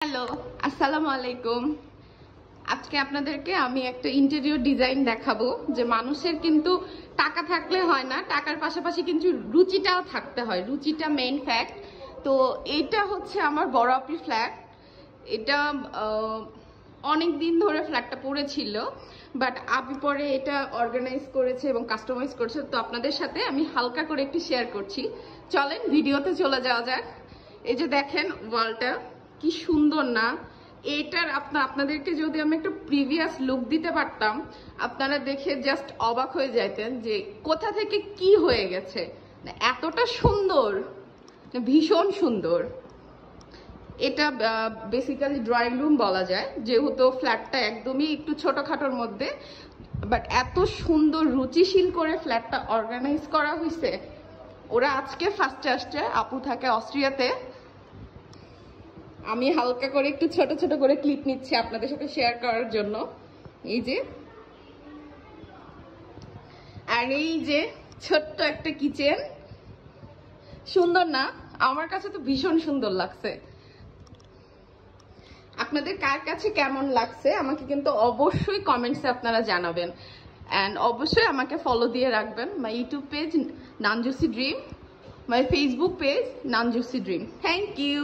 Hello, আসসালামু আলাইকুম। আজকে আপনাদেরকে আমি একটা ইন্টেরিয়র ডিজাইন দেখাবো যে মানুষের কিন্তু টাকা থাকলে হয় না, টাকার পাশাপাশি কিন্তু রুচিটাও থাকতে হয়, রুচিটা মেইন ফ্যাক্ট। তো এইটা হচ্ছে আমার বড় আপুর ফ্ল্যাট। এটা অনেক দিন ধরে ফ্ল্যাটটা পড়েছিল, বাট আপনি পরে এটা অর্গানাইজ করেছে এবং কাস্টমাইজ করেছে। তো আপনাদের সাথে আমি হালকা করে একটু শেয়ার করছি, চলেন ভিডিওতে চলে যাওয়া যাক। এই যে দেখেন ওয়ালটা কি সুন্দর না? এটার আপনাদেরকে যদি আমি একটা প্রিভিয়াস লুক দিতে পারতাম, আপনারা দেখে জাস্ট অবাক হয়ে যাইতেন যে কোথা থেকে কি হয়ে গেছে। এতটা সুন্দর, ভীষণ সুন্দর। এটা বেসিক্যালি ড্রয়িং রুম বলা যায়, যেহেতু ফ্ল্যাটটা একদমই একটু ছোটখাটোর মধ্যে, বাট এত সুন্দর রুচিশীল করে ফ্ল্যাটটা অর্গানাইজ করা হয়েছে। ওরা আজকে ফার্স্টে আসছে, আপু থাকে অস্ট্রিয়াতে। আমি হালকা করে একটু ছোট ছোট করে ক্লিপ নিচ্ছি আপনাদের সাথে শেয়ার করার জন্য। এই যে, আর এই যে ছোট্ট একটা কিচেন, সুন্দর না? আমার কাছে তো ভীষণ সুন্দর লাগছে। আপনাদের কার কাছে কেমন লাগছে আমাকে কিন্তু অবশ্যই কমেন্টসে আপনারা জানাবেন, অ্যান্ড অবশ্যই আমাকে ফলো দিয়ে রাখবেন। মাই ইউটিউব পেজ নানজুসি ড্রিম, মাই ফেসবুক পেজ নানজুসি ড্রিম। Thank you.